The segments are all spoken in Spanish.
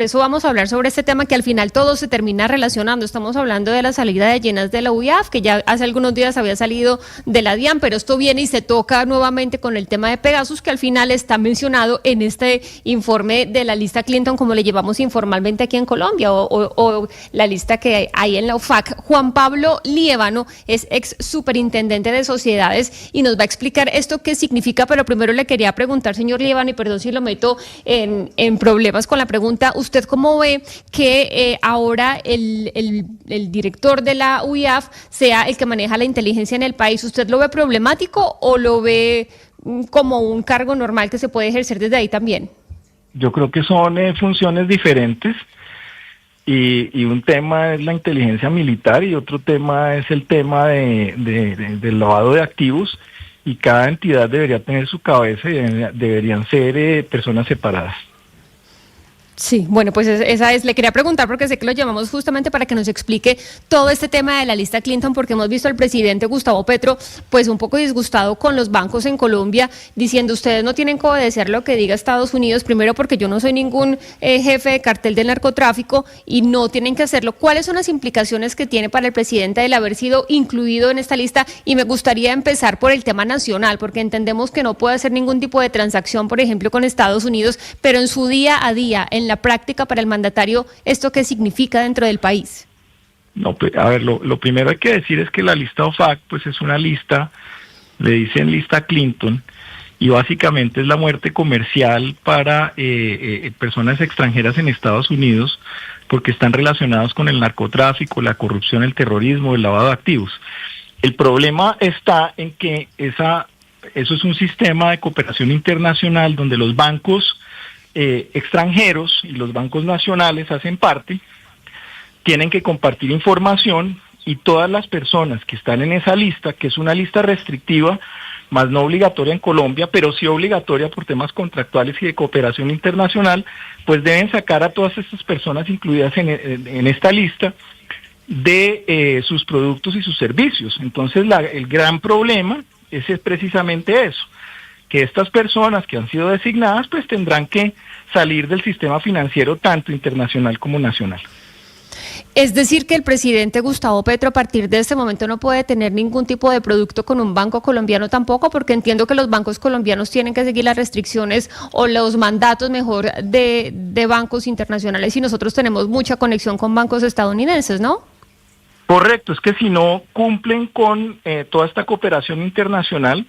Eso vamos a hablar sobre este tema que al final todo se termina relacionando. Estamos hablando de la salida de llenas de la UIAF, que ya hace algunos días había salido de la DIAN, pero esto viene y se toca nuevamente con el tema de Pegasus, que al final está mencionado en este informe de la lista Clinton, como le llevamos informalmente aquí en Colombia, o la lista que hay en la UFAC. Juan Pablo Liévano es ex superintendente de sociedades y nos va a explicar esto qué significa, pero primero le quería preguntar, señor Liévano, y perdón si lo meto en problemas con la pregunta, ¿usted cómo ve que ahora el director de la UIAF sea el que maneja la inteligencia en el país? ¿Usted lo ve problemático o lo ve como un cargo normal que se puede ejercer desde ahí también? Yo creo que son funciones diferentes y un tema es la inteligencia militar y otro tema es el tema del lavado de activos, y cada entidad debería tener su cabeza y deberían ser personas separadas. Sí, bueno, pues esa es, le quería preguntar porque sé que lo llamamos justamente para que nos explique todo este tema de la lista Clinton, porque hemos visto al presidente Gustavo Petro pues un poco disgustado con los bancos en Colombia, diciendo ustedes no tienen que obedecer lo que diga Estados Unidos, primero porque yo no soy ningún jefe de cartel del narcotráfico y no tienen que hacerlo. ¿Cuáles son las implicaciones que tiene para el presidente el haber sido incluido en esta lista? Y me gustaría empezar por el tema nacional, porque entendemos que no puede hacer ningún tipo de transacción, por ejemplo, con Estados Unidos, pero en su día a día, en la práctica para el mandatario, ¿esto qué significa dentro del país? No, pues, a ver, lo primero hay que decir es que la lista OFAC pues es una lista, le dicen lista Clinton, y básicamente es la muerte comercial para personas extranjeras en Estados Unidos porque están relacionados con el narcotráfico, la corrupción, el terrorismo, el lavado de activos. El problema está en que eso es un sistema de cooperación internacional donde los bancos extranjeros y los bancos nacionales hacen parte, tienen que compartir información, y todas las personas que están en esa lista, que es una lista restrictiva, más no obligatoria en Colombia, pero sí obligatoria por temas contractuales y de cooperación internacional, pues deben sacar a todas estas personas incluidas en esta lista de sus productos y sus servicios. Entonces el gran problema es precisamente eso, que estas personas que han sido designadas pues tendrán que salir del sistema financiero tanto internacional como nacional. Es decir, que el presidente Gustavo Petro a partir de este momento no puede tener ningún tipo de producto con un banco colombiano tampoco, porque entiendo que los bancos colombianos tienen que seguir las restricciones o los mandatos mejor de bancos internacionales, y nosotros tenemos mucha conexión con bancos estadounidenses, ¿no? Correcto, es que si no cumplen con toda esta cooperación internacional,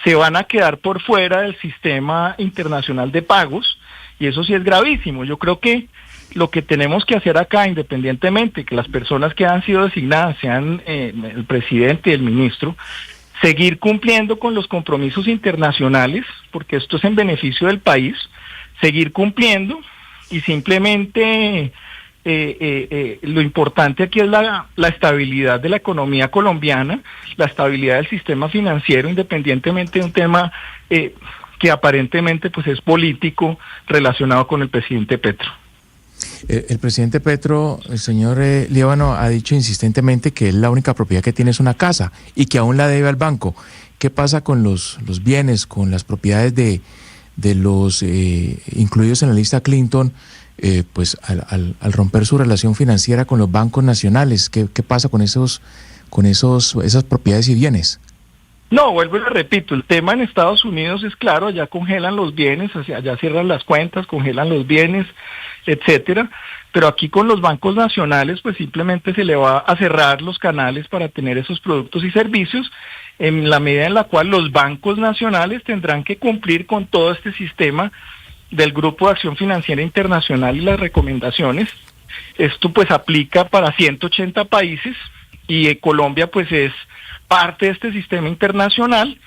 se van a quedar por fuera del sistema internacional de pagos, y eso sí es gravísimo. Yo creo que lo que tenemos que hacer acá, independientemente que las personas que han sido designadas sean el presidente y el ministro, seguir cumpliendo con los compromisos internacionales, porque esto es en beneficio del país, seguir cumpliendo, y simplemente lo importante aquí es la estabilidad de la economía colombiana, la estabilidad del sistema financiero, independientemente de un tema que aparentemente pues es político relacionado con el presidente Petro. El presidente Petro, el señor Liévano, ha dicho insistentemente que él la única propiedad que tiene es una casa y que aún la debe al banco. ¿Qué pasa con los bienes, con las propiedades de los incluidos en la lista Clinton, pues al romper su relación financiera con los bancos nacionales? ¿Qué pasa con esas propiedades y bienes? No, vuelvo y le repito, el tema en Estados Unidos es claro, allá congelan los bienes, allá cierran las cuentas, congelan los bienes, etcétera, pero aquí con los bancos nacionales pues simplemente se le va a cerrar los canales para tener esos productos y servicios, en la medida en la cual los bancos nacionales tendrán que cumplir con todo este sistema del Grupo de Acción Financiera Internacional y las recomendaciones. Esto pues aplica para 180 países y Colombia pues es parte de este sistema internacional,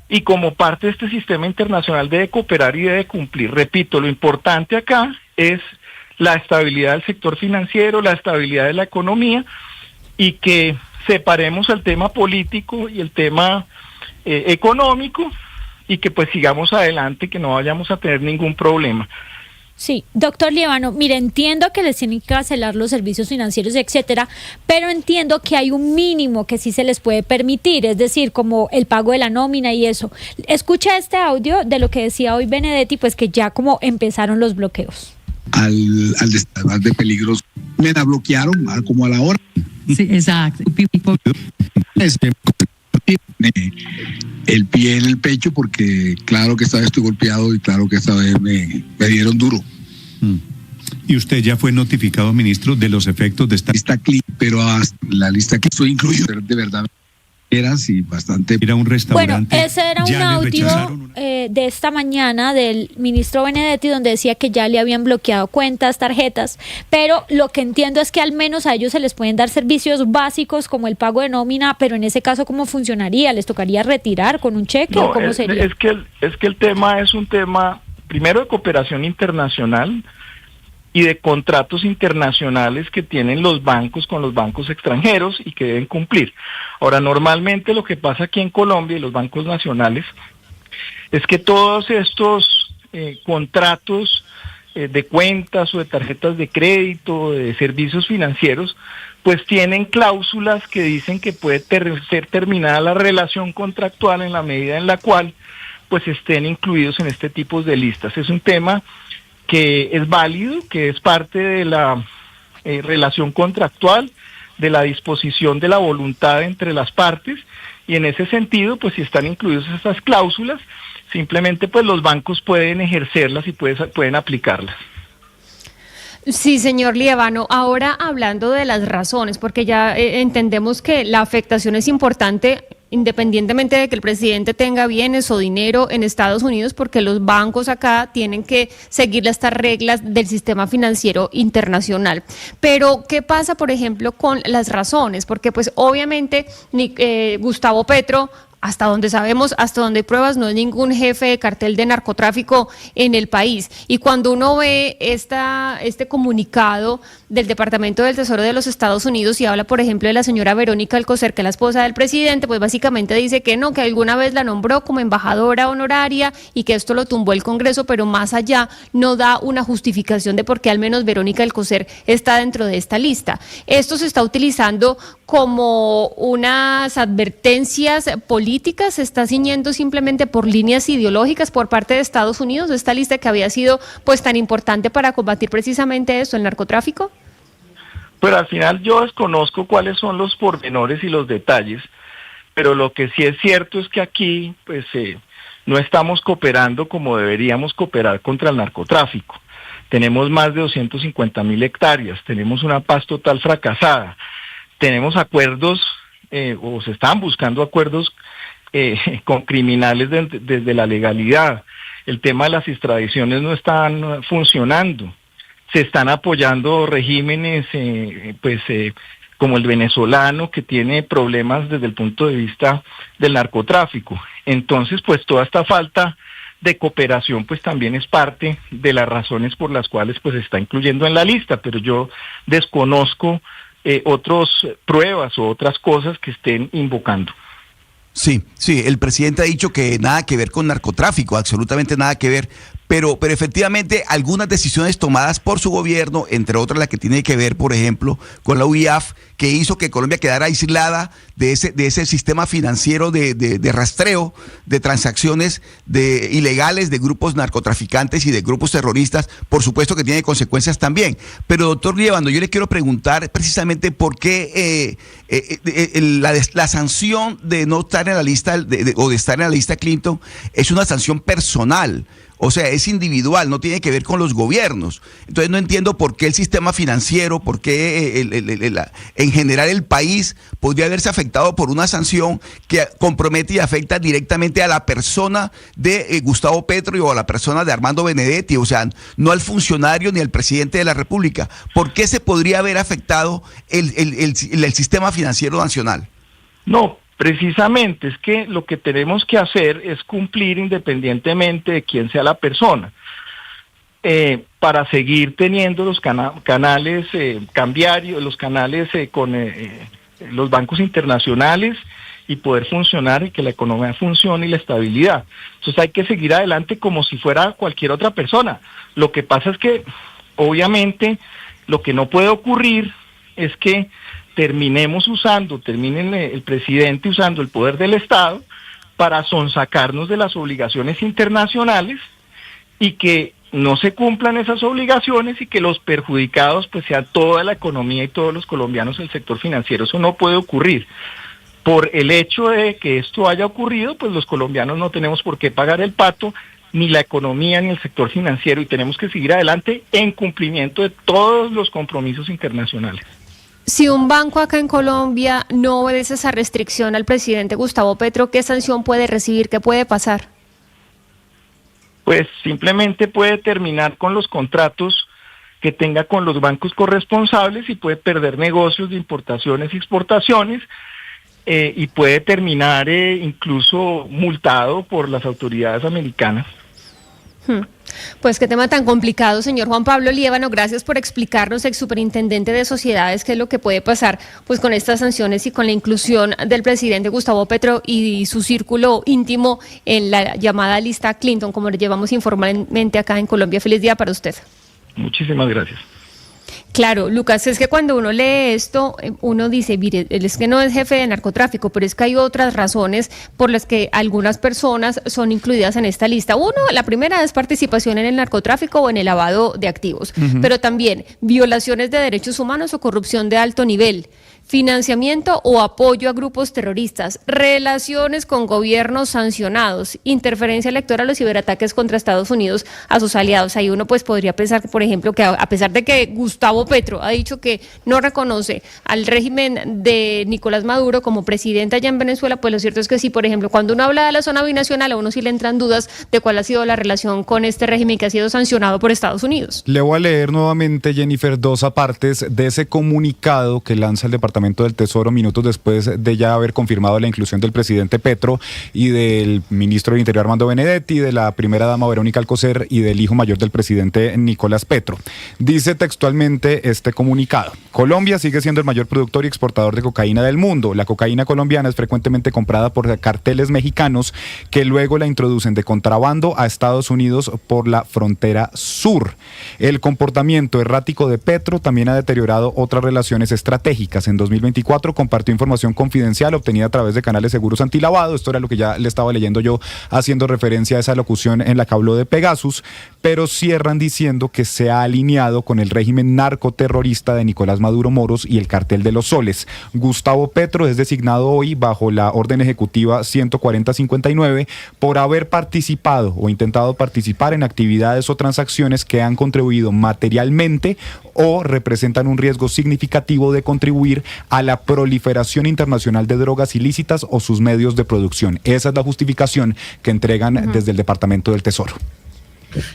y como parte de este sistema internacional debe cooperar y debe cumplir. Repito, lo importante acá es la estabilidad del sector financiero, la estabilidad de la economía, y que separemos el tema político y el tema económico, y que pues sigamos adelante, que no vayamos a tener ningún problema. Sí, doctor Liévano, mire, entiendo que les tienen que cancelar los servicios financieros, etcétera, pero entiendo que hay un mínimo que sí se les puede permitir, es decir, como el pago de la nómina y eso. Escucha este audio de lo que decía hoy Benedetti, pues que ya como empezaron los bloqueos. al de peligros. Me la bloquearon como a la hora. Sí, exacto. El pie en el pecho porque claro que esta vez estoy golpeado y claro que esta vez me dieron duro. ¿Y usted ya fue notificado, ministro, de los efectos de esta lista clean? Pero hasta la lista que estoy incluido, de verdad, y bastante. Ir a un restaurante. Bueno, ese era un audio de esta mañana del ministro Benedetti donde decía que ya le habían bloqueado cuentas, tarjetas, pero lo que entiendo es que al menos a ellos se les pueden dar servicios básicos como el pago de nómina, pero en ese caso, ¿cómo funcionaría? ¿Les tocaría retirar con un cheque o cómo sería? Es que el tema es un tema, primero, de cooperación internacional y de contratos internacionales que tienen los bancos con los bancos extranjeros y que deben cumplir. Ahora, normalmente lo que pasa aquí en Colombia y los bancos nacionales es que todos estos contratos de cuentas o de tarjetas de crédito, de servicios financieros, pues tienen cláusulas que dicen que puede ser terminada la relación contractual en la medida en la cual pues estén incluidos en este tipo de listas. Es un tema que es válido, que es parte de la relación contractual, de la disposición de la voluntad entre las partes, y en ese sentido, pues si están incluidas estas cláusulas, simplemente pues los bancos pueden ejercerlas y pueden aplicarlas. Sí, señor Liévano. Ahora hablando de las razones, porque ya entendemos que la afectación es importante independientemente de que el presidente tenga bienes o dinero en Estados Unidos, porque los bancos acá tienen que seguir estas reglas del sistema financiero internacional. Pero, ¿qué pasa, por ejemplo, con las razones? Porque, pues, obviamente, Gustavo Petro, hasta donde sabemos, hasta donde hay pruebas, no es ningún jefe de cartel de narcotráfico en el país. Y cuando uno ve este comunicado del Departamento del Tesoro de los Estados Unidos y habla, por ejemplo, de la señora Verónica Alcocer, que es la esposa del presidente, pues básicamente dice que no, que alguna vez la nombró como embajadora honoraria y que esto lo tumbó el Congreso, pero más allá no da una justificación de por qué al menos Verónica Alcocer está dentro de esta lista. Esto se está utilizando como unas advertencias políticas, se está ciñendo simplemente por líneas ideológicas por parte de Estados Unidos, esta lista que había sido pues tan importante para combatir precisamente esto, el narcotráfico. Pero al final yo desconozco cuáles son los pormenores y los detalles, pero lo que sí es cierto es que aquí pues no estamos cooperando como deberíamos cooperar contra el narcotráfico. Tenemos más de 250.000 hectáreas, tenemos una paz total fracasada, tenemos acuerdos, o se están buscando acuerdos con criminales desde la legalidad. El tema de las extradiciones no están funcionando. Se están apoyando regímenes como el venezolano, que tiene problemas desde el punto de vista del narcotráfico. Entonces, pues toda esta falta de cooperación pues también es parte de las razones por las cuales pues se está incluyendo en la lista, pero yo desconozco otras pruebas o otras cosas que estén invocando. Sí, el presidente ha dicho que nada que ver con narcotráfico, absolutamente nada que ver, pero efectivamente algunas decisiones tomadas por su gobierno, entre otras la que tiene que ver, por ejemplo, con la UIAF, que hizo que Colombia quedara aislada de ese sistema financiero de rastreo de transacciones ilegales de grupos narcotraficantes y de grupos terroristas, por supuesto que tiene consecuencias también. Pero doctor Liévano, yo le quiero preguntar precisamente por qué la sanción de no estar en la lista o de estar en la lista Clinton es una sanción personal. O sea, es individual, no tiene que ver con los gobiernos. Entonces no entiendo por qué el sistema financiero, por qué en general el país podría haberse afectado por una sanción que compromete y afecta directamente a la persona de Gustavo Petro o a la persona de Armando Benedetti, o sea, no al funcionario ni al presidente de la República. ¿Por qué se podría haber afectado el sistema financiero nacional? No, precisamente es que lo que tenemos que hacer es cumplir independientemente de quién sea la persona, para seguir teniendo los canales cambiarios, los canales con los bancos internacionales y poder funcionar y que la economía funcione y la estabilidad. Entonces hay que seguir adelante como si fuera cualquier otra persona. Lo que pasa es que obviamente lo que no puede ocurrir es que termine el presidente usando el poder del Estado para sonsacarnos de las obligaciones internacionales y que no se cumplan esas obligaciones y que los perjudicados pues sea toda la economía y todos los colombianos del sector financiero. Eso no puede ocurrir. Por el hecho de que esto haya ocurrido, pues los colombianos no tenemos por qué pagar el pato, ni la economía ni el sector financiero, y tenemos que seguir adelante en cumplimiento de todos los compromisos internacionales. Si un banco acá en Colombia no obedece esa restricción al presidente Gustavo Petro, ¿qué sanción puede recibir? ¿Qué puede pasar? Pues simplemente puede terminar con los contratos que tenga con los bancos corresponsables y puede perder negocios de importaciones y exportaciones, y puede terminar incluso multado por las autoridades americanas. Pues qué tema tan complicado, señor Juan Pablo Liévano. Gracias por explicarnos, ex superintendente de sociedades, qué es lo que puede pasar pues con estas sanciones y con la inclusión del presidente Gustavo Petro y su círculo íntimo en la llamada lista Clinton, como le llevamos informalmente acá en Colombia. Feliz día para usted. Muchísimas gracias. Claro, Lucas, es que cuando uno lee esto, uno dice, mire, él es que no es jefe de narcotráfico, pero es que hay otras razones por las que algunas personas son incluidas en esta lista. Uno, la primera es participación en el narcotráfico o en el lavado de activos, pero también violaciones de derechos humanos o corrupción de alto nivel, financiamiento o apoyo a grupos terroristas, relaciones con gobiernos sancionados, interferencia electoral o ciberataques contra Estados Unidos a sus aliados. Ahí uno pues podría pensar que, por ejemplo, que a pesar de que Gustavo Petro ha dicho que no reconoce al régimen de Nicolás Maduro como presidente allá en Venezuela, pues lo cierto es que sí, por ejemplo, cuando uno habla de la zona binacional, a uno sí le entran dudas de cuál ha sido la relación con este régimen que ha sido sancionado por Estados Unidos. Le voy a leer nuevamente, Jennifer, dos apartes de ese comunicado que lanza el Departamento del Tesoro minutos después de ya haber confirmado la inclusión del presidente Petro y del ministro del Interior Armando Benedetti, de la primera dama Verónica Alcocer y del hijo mayor del presidente Nicolás Petro. Dice textualmente este comunicado: Colombia sigue siendo el mayor productor y exportador de cocaína del mundo. La cocaína colombiana es frecuentemente comprada por carteles mexicanos que luego la introducen de contrabando a Estados Unidos por la frontera sur. El comportamiento errático de Petro también ha deteriorado otras relaciones estratégicas. En 2024 compartió información confidencial obtenida a través de canales seguros antilavado. Esto era lo que ya le estaba leyendo yo, haciendo referencia a esa locución en la que habló de Pegasus, pero cierran diciendo que se ha alineado con el régimen narcoterrorista de Nicolás Maduro Moros y el cartel de los soles. Gustavo Petro es designado hoy bajo la orden ejecutiva 14059 por haber participado o intentado participar en actividades o transacciones que han contribuido materialmente o representan un riesgo significativo de contribuir a la proliferación internacional de drogas ilícitas o sus medios de producción. Esa es la justificación que entregan desde el Departamento del Tesoro.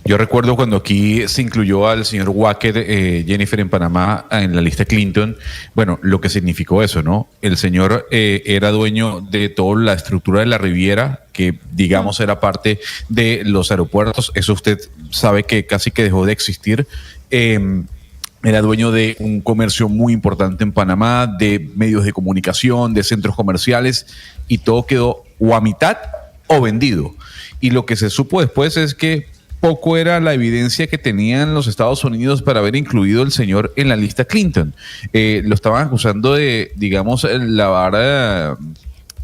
Yo recuerdo cuando aquí se incluyó al señor Wacker, Jennifer, en Panamá, en la lista Clinton, bueno, lo que significó eso, ¿no? El señor era dueño de toda la estructura de la Riviera, que digamos era parte de los aeropuertos. Eso usted sabe que casi que dejó de existir. Era dueño de un comercio muy importante en Panamá, de medios de comunicación, de centros comerciales, y todo quedó o a mitad o vendido. Y lo que se supo después es que poco era la evidencia que tenían los Estados Unidos para haber incluido al señor en la lista Clinton. Lo estaban acusando de, digamos, lavar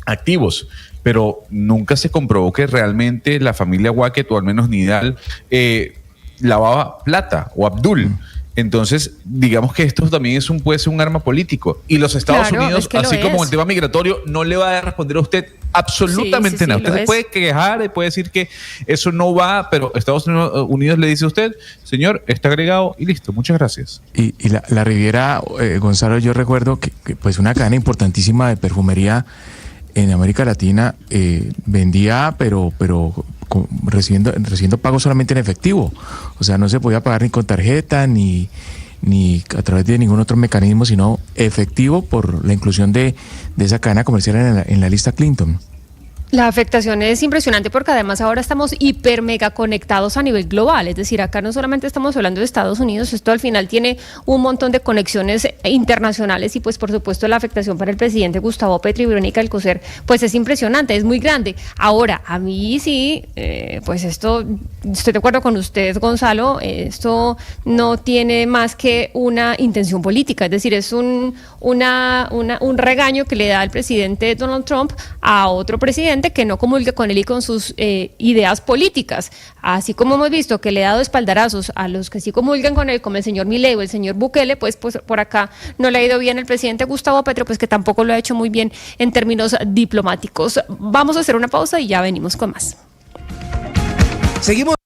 activos, pero nunca se comprobó que realmente la familia Wackett, o al menos Nidal, lavaba plata, o Abdul. Entonces, digamos que esto también puede ser un arma político. Y los Estados Unidos, así como el tema migratorio, no le va a responder a usted absolutamente nada. Usted se puede quejar y puede decir que eso no va, pero Estados Unidos le dice a usted, señor, está agregado y listo, muchas gracias. Y la Riviera, Gonzalo, yo recuerdo que pues una cadena importantísima de perfumería en América Latina vendía, pero recibiendo pago solamente en efectivo. O sea, no se podía pagar ni con tarjeta ni a través de ningún otro mecanismo, sino efectivo por la inclusión de esa cadena comercial en la lista Clinton. La afectación es impresionante porque además ahora estamos hiper mega conectados a nivel global, es decir, acá no solamente estamos hablando de Estados Unidos, esto al final tiene un montón de conexiones internacionales y pues por supuesto la afectación para el presidente Gustavo Petro y Verónica Alcocer pues es impresionante, es muy grande. Ahora, a mí sí, pues esto, estoy de acuerdo con usted, Gonzalo, esto no tiene más que una intención política, es decir, es un regaño que le da el presidente Donald Trump a otro presidente que no comulgue con él y con sus ideas políticas. Así como hemos visto que le ha dado espaldarazos a los que sí comulgan con él, como el señor Milei o el señor Bukele, pues por acá no le ha ido bien el presidente Gustavo Petro, pues que tampoco lo ha hecho muy bien en términos diplomáticos. Vamos a hacer una pausa y ya venimos con más. Seguimos.